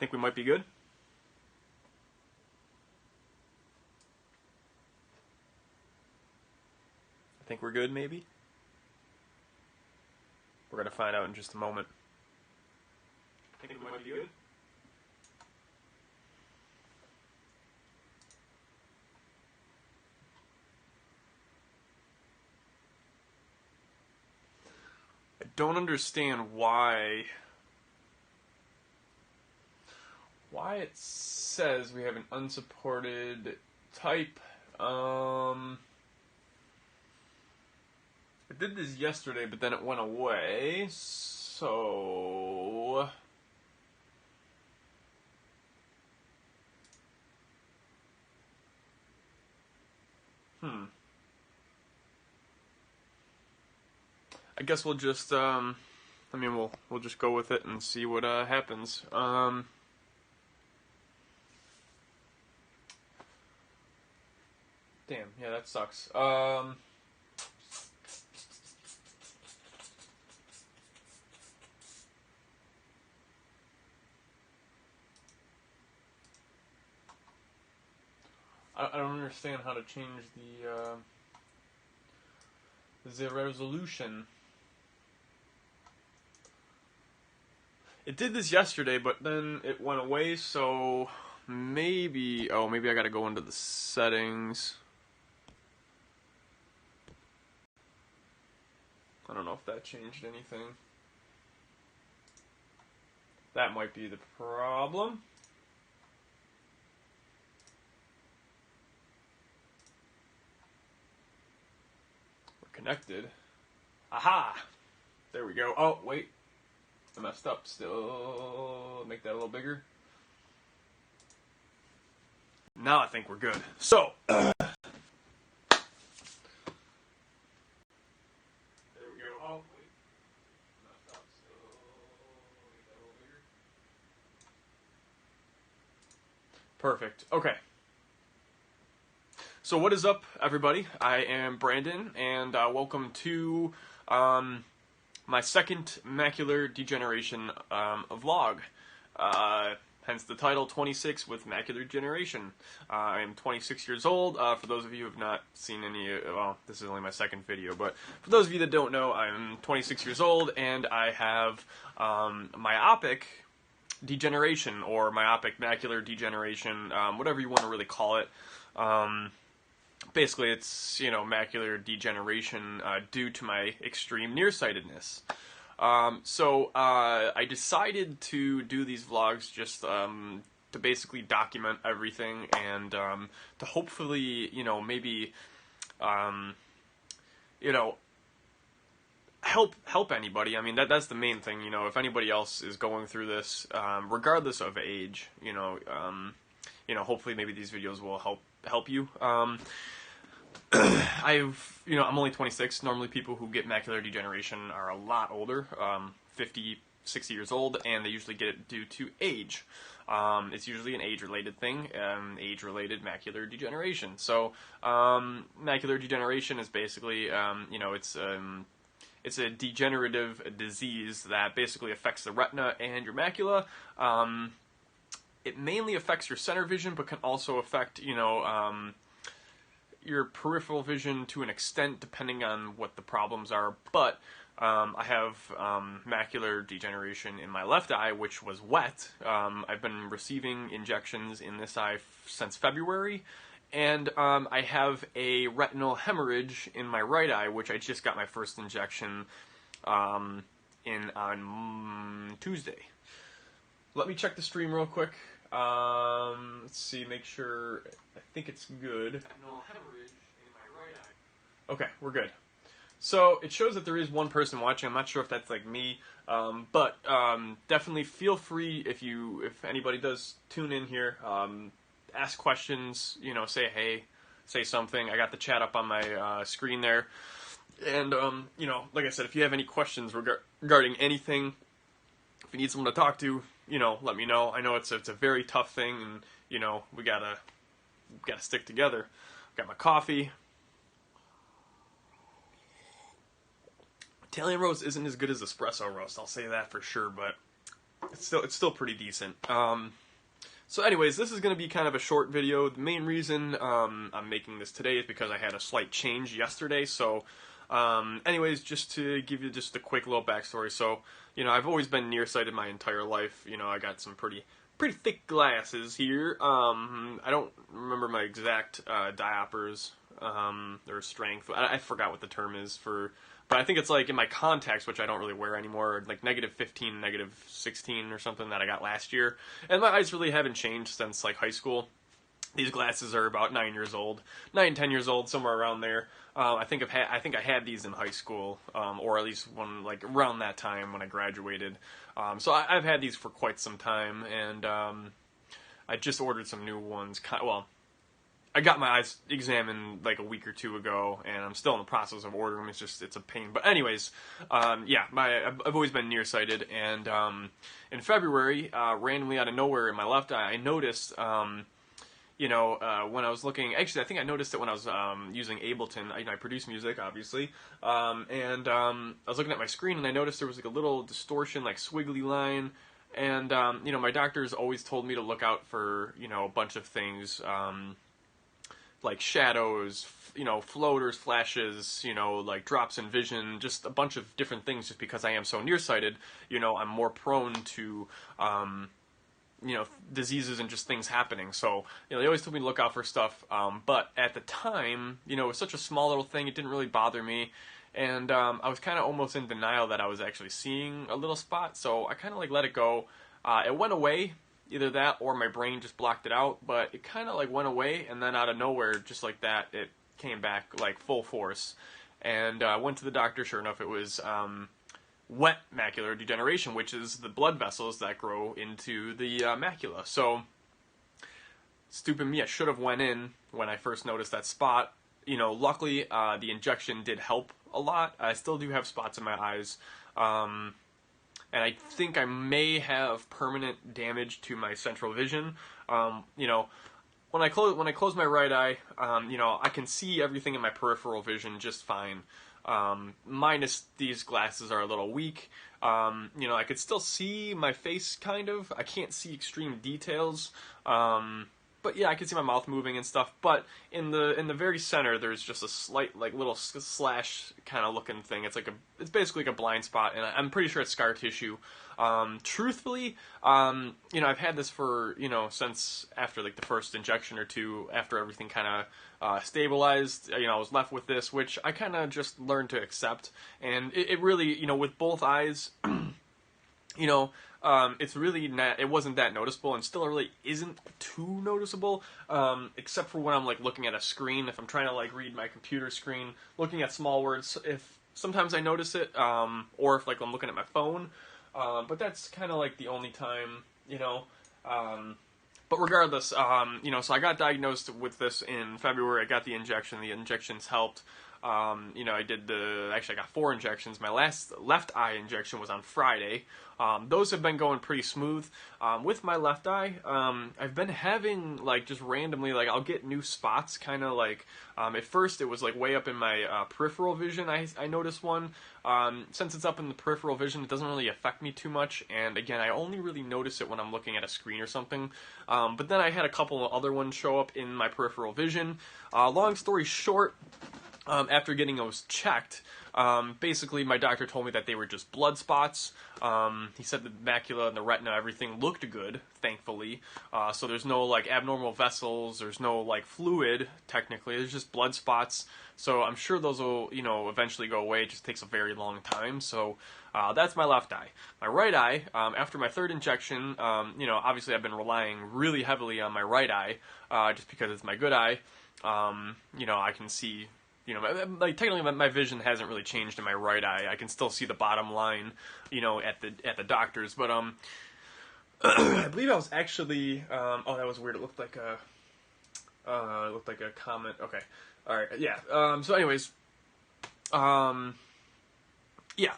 think we might be good. I think we're good, maybe. We're going to find out in just a moment. I think we might be good. I don't understand why it says we have an unsupported type. I did this yesterday, but then it went away, so I guess we'll just we'll just go with it and see what happens. Damn, yeah, that sucks. I don't understand how to change the resolution. It did this yesterday, but then it went away, so maybe I gotta go into the settings. I don't know if that changed anything. That might be the problem. Connected. Aha! There we go. Oh, wait. I messed up still. Make that a little bigger. Now I think we're good. So, there we go. Oh, wait. Messed up still. Make that a little bigger. Perfect. Okay. So what is up, everybody? I am Brandon, and welcome to my second Macular Degeneration vlog. Hence the title, 26 with Macular Degeneration. I am 26 years old. For those of you who have not seen any, well, this is only my second video, but for those of you that don't know, I'm 26 years old, and I have myopic degeneration, or myopic macular degeneration, whatever you want to really call it. Basically, it's, macular degeneration due to my extreme nearsightedness. So I decided to do these vlogs just to basically document everything and to hopefully, maybe, help anybody. I mean, that's the main thing, if anybody else is going through this, regardless of age, hopefully maybe these videos will help you. I'm only 26. Normally people who get macular degeneration are a lot older, 50, 60 years old, and they usually get it due to age. It's usually an age-related thing, age-related macular degeneration. So, macular degeneration is basically, it's a degenerative disease that basically affects the retina and your macula. It mainly affects your center vision, but can also affect, your peripheral vision to an extent, depending on what the problems are. But I have macular degeneration in my left eye, which was wet. I've been receiving injections in this eye since February, and I have a retinal hemorrhage in my right eye, which I just got my first injection on Tuesday. Let me check the stream real quick. Let's see, make sure, I think it's good. Retinal hemorrhage in my right eye. Okay, we're good. So, it shows that there is one person watching. I'm not sure if that's like me, but definitely feel free if anybody does tune in here, ask questions, say hey, say something. I got the chat up on my screen there. And, like I said, if you have any questions regarding anything, if you need someone to talk to, let me know. I know it's a very tough thing, and, we gotta stick together. Got my coffee. Italian roast isn't as good as espresso roast, I'll say that for sure, but it's still pretty decent. So anyways, this is going to be kind of a short video. The main reason I'm making this today is because I had a slight change yesterday. So anyways, just to give you just a quick little backstory. So, you know, I've always been nearsighted my entire life. You know, I got some pretty thick glasses here. I don't remember my exact diopters or strength. I forgot what the term is for, but I think it's like in my contacts, which I don't really wear anymore, like -15, -16 or something that I got last year. And my eyes really haven't changed since like high school. These glasses are about 9 years old, 9, 10 years old, somewhere around there. I think I had these in high school, or at least when like around that time when I graduated. So I've had these for quite some time, and I just ordered some new ones. Well, I got my eyes examined like a week or two ago, and I'm still in the process of ordering them. It's a pain. But anyways, yeah, I've always been nearsighted, and in February, randomly out of nowhere in my left eye, I noticed. You know, when I was looking, actually, I think I noticed it when I was using Ableton. I produce music, obviously, and I was looking at my screen, and I noticed there was like a little distortion, like squiggly line, and you know, my doctors always told me to look out for, you know, a bunch of things, like shadows, you know, floaters, flashes, you know, like drops in vision, just a bunch of different things. Just because I am so nearsighted, you know, I'm more prone to you know, diseases and just things happening. So, you know, they always told me to look out for stuff. But at the time, you know, it was such a small little thing, it didn't really bother me. And I was kind of almost in denial that I was actually seeing a little spot. So I kind of like let it go. It went away, either that or my brain just blocked it out. But it kind of like went away, and then out of nowhere, just like that, it came back like full force. And I went to the doctor. Sure enough, it was wet macular degeneration, which is the blood vessels that grow into the macula. So, stupid me, I should have went in when I first noticed that spot. You know, luckily, the injection did help a lot. I still do have spots in my eyes, and I think I may have permanent damage to my central vision. You know, when I close my right eye, you know, I can see everything in my peripheral vision just fine. Minus these glasses are a little weak. You know, I could still see my face, kind of. I can't see extreme details. But yeah, I can see my mouth moving and stuff. But in the very center, there's just a slight, like, little slash kind of looking thing. It's basically like a blind spot, and I'm pretty sure it's scar tissue. Truthfully, you know, I've had this for, you know, since after like the first injection or two, after everything kind of stabilized. You know, I was left with this, which I kind of just learned to accept, and it really, you know, with both eyes, you know, it's really not, it wasn't that noticeable, and still really isn't too noticeable, except for when I'm like looking at a screen. If I'm trying to like read my computer screen, looking at small words, if sometimes I notice it, or if like I'm looking at my phone. But that's kind of like the only time, you know. But regardless, you know, so I got diagnosed with this in February. I got the injection. The injections helped. You know, actually I got 4 injections. My last left eye injection was on Friday. Those have been going pretty smooth. With my left eye, I've been having, like, just randomly, like, I'll get new spots, kind of like, at first it was, like, way up in my peripheral vision. I noticed one. Since it's up in the peripheral vision, it doesn't really affect me too much, and again, I only really notice it when I'm looking at a screen or something. But then I had a couple of other ones show up in my peripheral vision. Long story short, after getting those checked, basically my doctor told me that they were just blood spots. He said the macula and the retina, everything looked good, thankfully. So there's no like abnormal vessels, there's no like fluid, technically, there's just blood spots. So I'm sure those will, you know, eventually go away. It just takes a very long time. So that's my left eye. My right eye, after my 3rd injection, you know, obviously I've been relying really heavily on my right eye, just because it's my good eye. You know, I can see, you know, like technically my vision hasn't really changed in my right eye. I can still see the bottom line, you know, at the doctor's. But I believe I was actually oh, that was weird. It looked like a comment. Okay, all right, yeah. So anyways, yeah,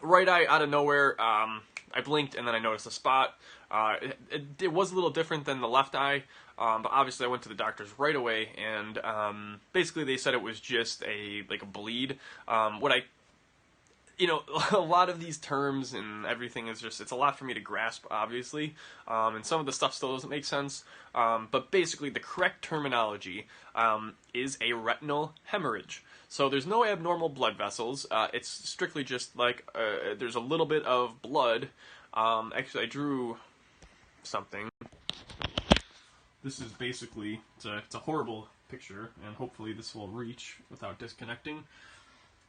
right eye out of nowhere. I blinked and then I noticed a spot. It was a little different than the left eye. But obviously I went to the doctors right away, and basically they said it was just a bleed. you know, a lot of these terms and everything is just, it's a lot for me to grasp, obviously, and some of the stuff still doesn't make sense, but basically the correct terminology is a retinal hemorrhage. So there's no abnormal blood vessels, it's strictly just like, there's a little bit of blood. Actually, I drew something. This is basically, it's a horrible picture, and hopefully this will reach without disconnecting.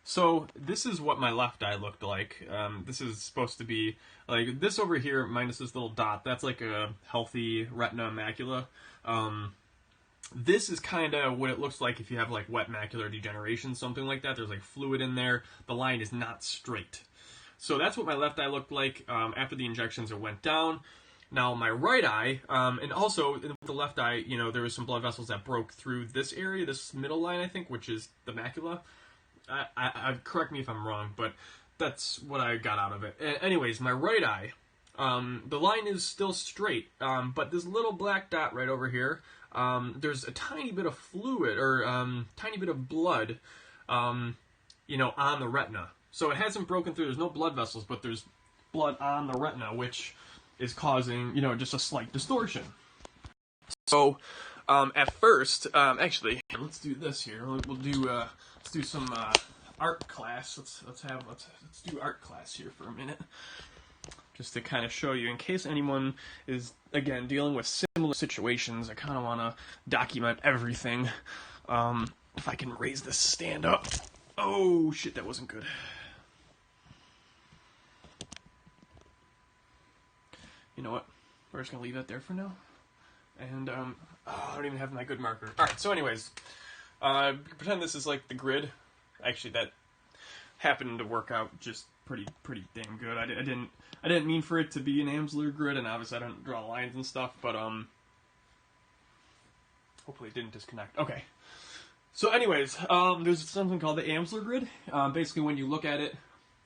So this is what my left eye looked like. This is supposed to be, like, this over here minus this little dot, that's like a healthy retina macula. This is kind of what it looks like if you have like wet macular degeneration, something like that. There's like fluid in there. The line is not straight. So that's what my left eye looked like after the injections. It went down. Now my right eye, and also with the left eye, you know, there was some blood vessels that broke through this area, this middle line, I think, which is the macula. I correct me if I'm wrong, but that's what I got out of it. Anyways, my right eye, the line is still straight, but this little black dot right over here, there's a tiny bit of fluid, or tiny bit of blood, you know, on the retina. So it hasn't broken through, there's no blood vessels, but there's blood on the retina, which is causing, you know, just a slight distortion. So, at first, actually, let's do this here. We'll do, let's do some art class. Let's do art class here for a minute, just to kind of show you, in case anyone is again dealing with similar situations. I kind of want to document everything. If I can raise this stand up. Oh shit, that wasn't good. You know what? We're just gonna leave that there for now. And I don't even have my good marker. All right. So, anyways, pretend this is like the grid. Actually, that happened to work out just pretty damn good. I didn't mean for it to be an Amsler grid, and obviously I don't draw lines and stuff. But hopefully it didn't disconnect. Okay. So, anyways, there's something called the Amsler grid. Basically, when you look at it,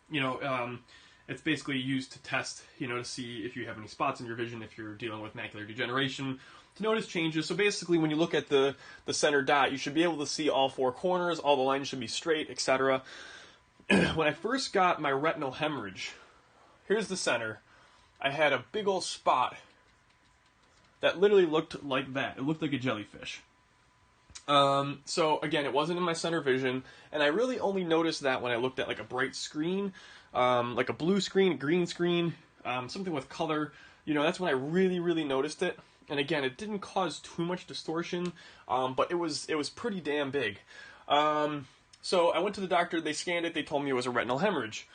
you know, it's basically used to test, you know, to see if you have any spots in your vision, if you're dealing with macular degeneration, to notice changes. So basically, when you look at the center dot, you should be able to see all four corners, all the lines should be straight, etc. When I first got my retinal hemorrhage, here's the center. I had a big old spot that literally looked like that. It looked like a jellyfish. So again, it wasn't in my center vision, and I really only noticed that when I looked at like a bright screen, like a blue screen, a green screen, something with color. You know, that's when I really noticed it. And again, it didn't cause too much distortion, but it was pretty damn big. So I went to the doctor, they scanned it, they told me it was a retinal hemorrhage.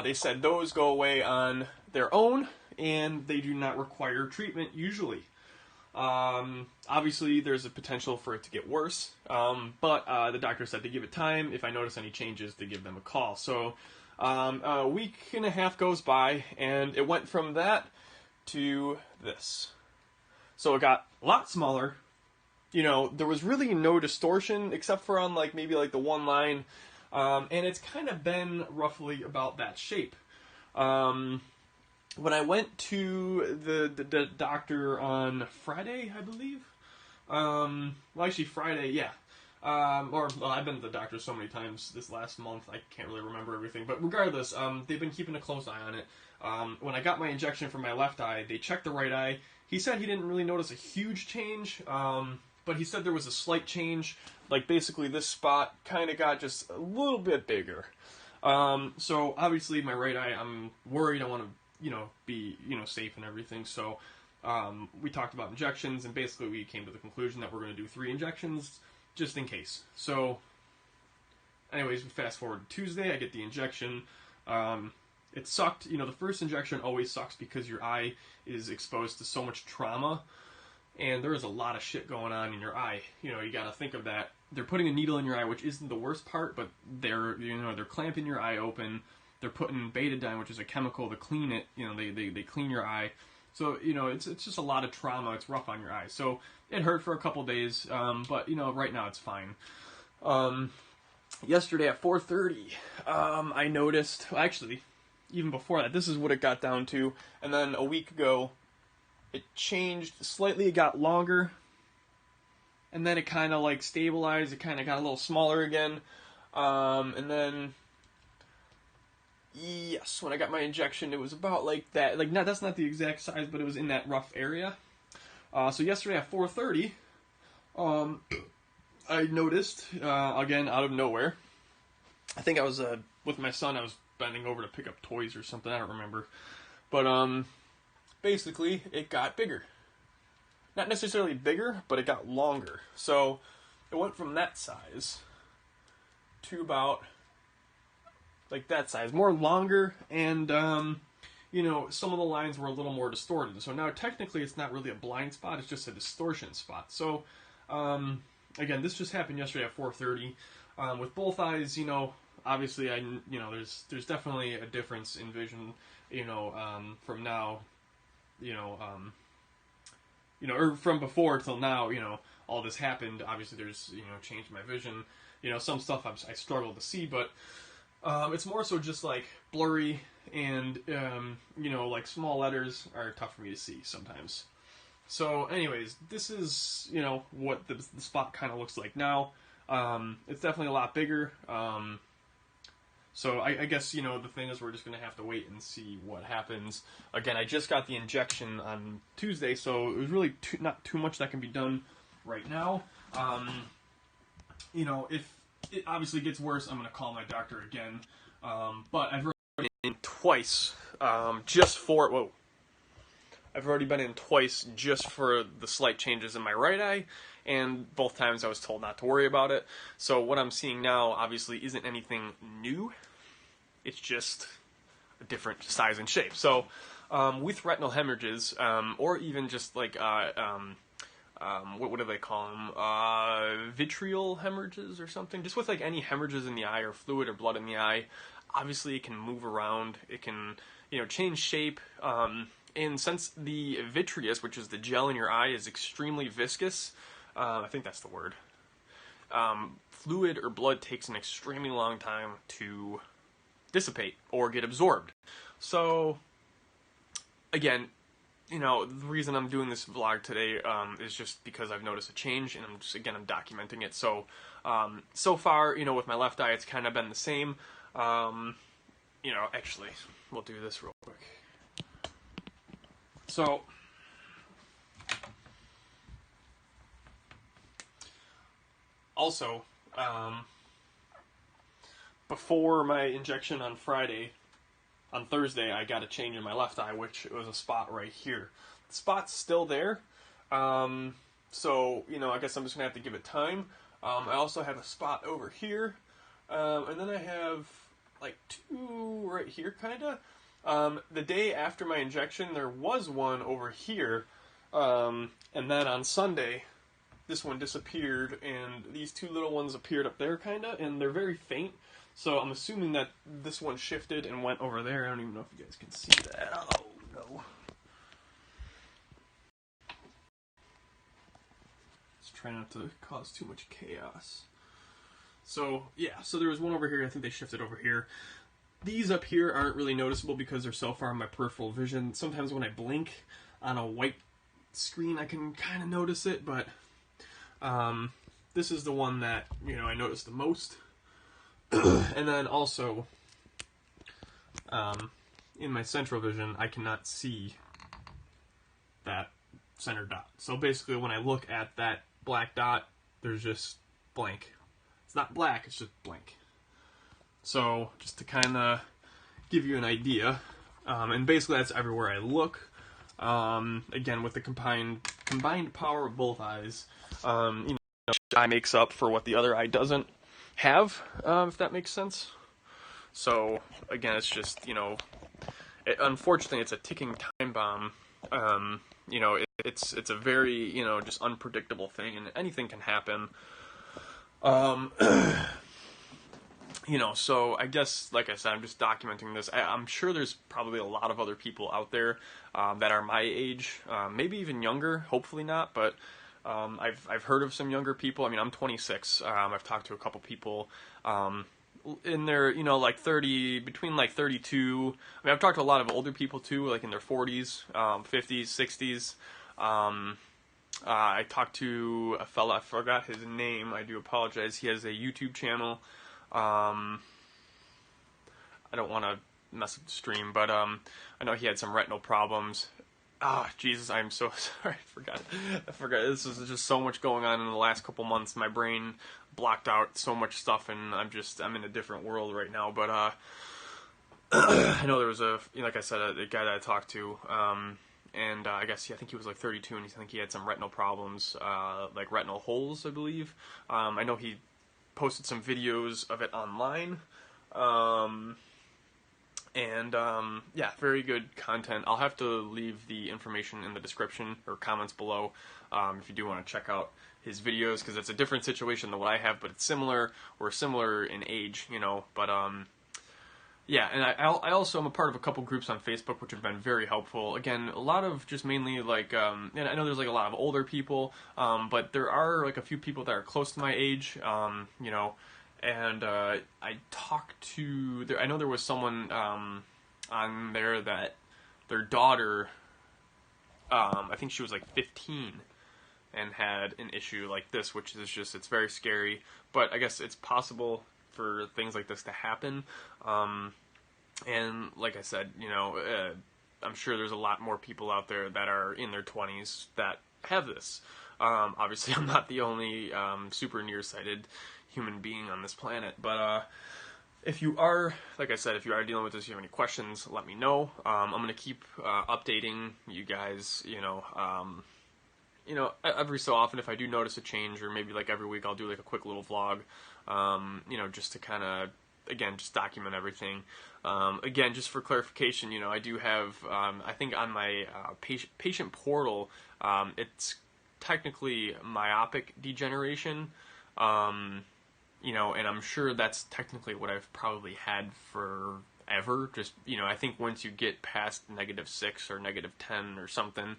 They said those go away on their own, and they do not require treatment usually. Obviously, there's a potential for it to get worse, but the doctor said to give it time. If I notice any changes, to give them a call. So a week and a half goes by, and it went from that to this. So it got a lot smaller. You know, there was really no distortion except for on like maybe like the one line, and it's kind of been roughly about that shape. When I went to the doctor on Friday, I believe. Well, actually Friday, yeah. I've been to the doctor so many times this last month, I can't really remember everything. But regardless, they've been keeping a close eye on it. When I got my injection for my left eye, they checked the right eye. He said he didn't really notice a huge change, but he said there was a slight change. Like basically this spot kind of got just a little bit bigger. So obviously my right eye, I'm worried. I want to, you know, be, you know, safe and everything. So we talked about injections, and basically we came to the conclusion that we're going to do 3 injections just in case. So anyways, we fast forward to Tuesday, I get the injection. It sucked. You know, the first injection always sucks because your eye is exposed to so much trauma, and there is a lot of shit going on in your eye. You know, you got to think of that. They're putting a needle in your eye, which isn't the worst part, but they're clamping your eye open. They're putting betadine, which is a chemical, to clean it. You know, they clean your eye. So, you know, it's just a lot of trauma. It's rough on your eye. So it hurt for a couple days, but, you know, right now it's fine. Yesterday at 4:30, I noticed, actually, even before that, this is what it got down to. And then a week ago, it changed slightly. It got longer. And then it kind of like stabilized. It kind of got a little smaller again. And then Yes, when I got my injection, it was about like that. Like, that's not the exact size, but it was in that rough area. So yesterday at 4:30, I noticed, again, out of nowhere, I think I was with my son. I was bending over to pick up toys or something. I don't remember. But basically, it got bigger. Not necessarily bigger, but it got longer. So it went from that size to about like that size, more longer, and some of the lines were a little more distorted. So now technically it's not really a blind spot, it's just a distortion spot. So again, this just happened yesterday at 4:30. With both eyes, obviously there's definitely a difference in vision, from now, or from before till now, all this happened. Obviously there's, changed my vision. Some stuff I struggle to see, but it's more so just like blurry, and like small letters are tough for me to see sometimes. So anyways, this is what the spot kind of looks like now. It's definitely a lot bigger. So I guess the thing is, we're just gonna have to wait and see what happens. Again, I just got the injection on Tuesday, so it was really not too much that can be done right now. If it obviously gets worse, I'm gonna call my doctor again. But I've already been in twice, just for I've already been in twice just for the slight changes in my right eye, and both times I was told not to worry about it. So what I'm seeing now obviously isn't anything new. It's just a different size and shape. So with retinal hemorrhages, or even just like what do they call them? Vitreal hemorrhages or something. Just with like any hemorrhages in the eye, or fluid or blood in the eye, obviously it can move around. It can change shape. And since the vitreous, which is the gel in your eye, is extremely viscous, I think that's the word, fluid or blood takes an extremely long time to dissipate or get absorbed. So, again, the reason I'm doing this vlog today is just because I've noticed a change, and I'm documenting it. So, so far, with my left eye, it's kind of been the same. Actually, we'll do this real quick. So, also, before my injection on Thursday, I got a change in my left eye, which was a spot right here. The spot's still there, so, I guess I'm just going to have to give it time. I also have a spot over here, and then I have, like, two right here, kind of. The day after my injection, there was one over here, and then on Sunday, this one disappeared, and these two little ones appeared up there, kind of, and they're very faint, so I'm assuming that this one shifted and went over there. I don't even know if you guys can see that. Oh, no. Let's try not to cause too much chaos. So, yeah, so there was one over here. I think they shifted over here. These up here aren't really noticeable because they're so far in my peripheral vision. Sometimes when I blink on a white screen, I can kind of notice it, but this is the one that, I noticed the most. And then also, in my central vision, I cannot see that center dot. So basically, when I look at that black dot, there's just blank. It's not black, it's just blank. So, just to kind of give you an idea, and basically that's everywhere I look. Again, with the combined power of both eyes, eye makes up for what the other eye doesn't have, if that makes sense. So, again, it's just, unfortunately, it's a ticking time bomb. It's a very, just unpredictable thing, and anything can happen. So I guess, like I said, I'm just documenting this. I'm sure there's probably a lot of other people out there that are my age, maybe even younger. Hopefully not, but I've heard of some younger people. I mean, I'm 26. I've talked to a couple people in their, like 30, between like 32. I mean, I've talked to a lot of older people too, like in their 40s, 50s, 60s. I talked to a fella, I forgot his name. I do apologize. He has a YouTube channel. I don't want to mess up the stream, but I know he had some retinal problems. Ah, Jesus, I'm so sorry. I forgot. This was just so much going on in the last couple months. My brain blocked out so much stuff, and I'm in a different world right now. But I know there was like I said, a guy that I talked to, and I think he was like 32, and I think he had some retinal problems, like retinal holes, I believe. I know he posted some videos of it online. Yeah, very good content. I'll have to leave the information in the description or comments below if you do want to check out his videos, because it's a different situation than what I have, but it's similar. We're similar in age, you know, but yeah, and I also am a part of a couple groups on Facebook which have been very helpful. Again, a lot of just mainly like, and I know there's like a lot of older people, but there are like a few people that are close to my age, you know, and I talked to, I know there was someone on there that their daughter, I think she was like 15, and had an issue like this, which is just, it's very scary, but I guess it's possible for things like this to happen. And like I said, you know, I'm sure there's a lot more people out there that are in their 20s that have this. Obviously, I'm not the only super nearsighted human being on this planet, but if you are, like I said, if you are dealing with this, if you have any questions, let me know. I'm going to keep updating you guys, you know, every so often if I do notice a change, or maybe like every week I'll do like a quick little vlog, you know, just to kind of, again, just document everything. Again, just for clarification, you know, I do have, I think on my patient portal, it's technically myopic degeneration, you know, and I'm sure that's technically what I've probably had forever. Just, you know, I think once you get past -6 or -10 or something,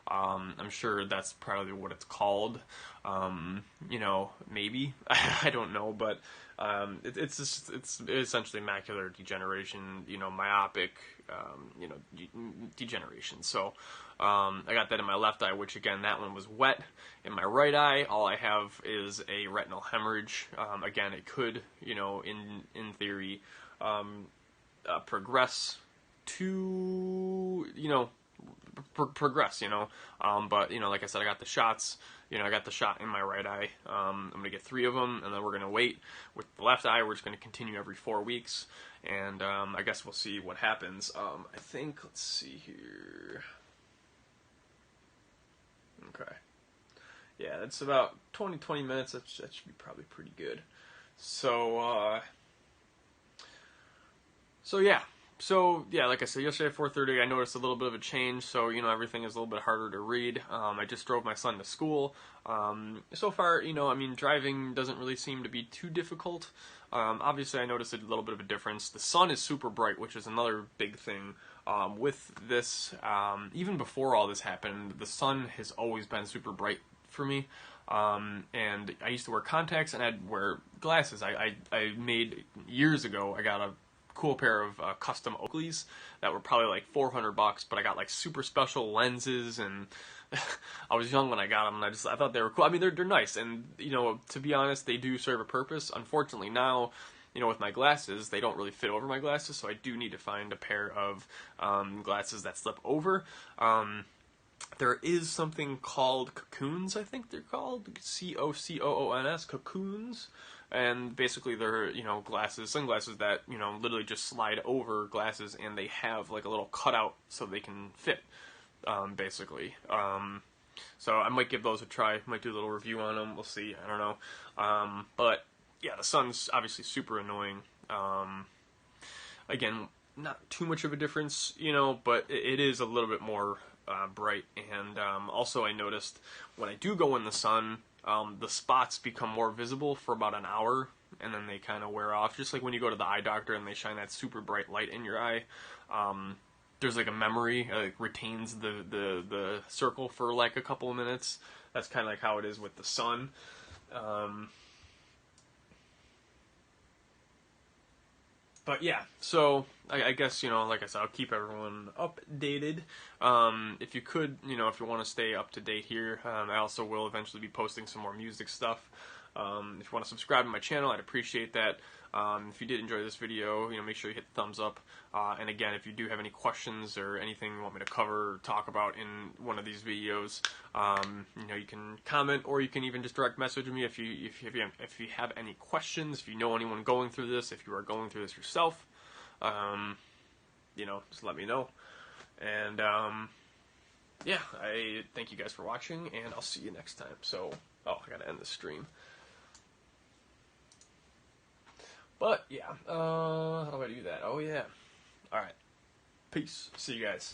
I'm sure that's probably what it's called. You know, maybe. I don't know, but it's essentially macular degeneration, you know, myopic, you know, degeneration. So I got that in my left eye, which again, that one was wet. In my right eye, all I have is a retinal hemorrhage. Again, it could, you know, in theory, progress to, you know, progress, you know, but, you know, like I said, I got the shots, you know, I got the shot in my right eye. I'm going to get 3 of them, and then we're going to wait. With the left eye, we're just going to continue every 4 weeks, and I guess we'll see what happens. I think, let's see here. Okay. Yeah, that's about 20 minutes. That should be probably pretty good. So yeah, like I said, yesterday at 4:30, I noticed a little bit of a change, so, you know, everything is a little bit harder to read. I just drove my son to school. So far, you know, I mean, driving doesn't really seem to be too difficult. Obviously, I noticed a little bit of a difference. The sun is super bright, which is another big thing. With this, even before all this happened, the sun has always been super bright for me. And I used to wear contacts, and I'd wear glasses. I made, years ago, I got a cool pair of custom Oakleys that were probably like $400, but I got like super special lenses, and I was young when I got them, and I thought they were cool. I mean, they're nice, and, you know, to be honest, they do serve a purpose. Unfortunately, now, you know, with my glasses, they don't really fit over my glasses, so I do need to find a pair of glasses that slip over. There is something called Cocoons, I think they're called, Cocoons, Cocoons, and basically they're, you know, sunglasses that, you know, literally just slide over glasses, and they have like a little cutout so they can fit, basically. So I might give those a try, might do a little review on them, we'll see, I don't know. But yeah, the sun's obviously super annoying. Again, not too much of a difference, you know, but it is a little bit more bright, and also I noticed when I do go in the sun, the spots become more visible for about an hour, and then they kind of wear off, just like when you go to the eye doctor and they shine that super bright light in your eye. There's like a memory, it retains the circle for like a couple of minutes. That's kind of like how it is with the sun. But yeah, so I guess, you know, like I said, I'll keep everyone updated. If you could, you know, if you want to stay up to date here, I also will eventually be posting some more music stuff. If you want to subscribe to my channel, I'd appreciate that. If you did enjoy this video, make sure you hit the thumbs up. And again, if you do have any questions or anything you want me to cover or talk about in one of these videos, you can comment, or you can even just direct message me if you have any questions. If you know anyone going through this, if you are going through this yourself, just let me know. And yeah, I thank you guys for watching, and I'll see you next time. So, I gotta end the stream. But, yeah, how do I do that? Oh, yeah. Alright. Peace. See you guys.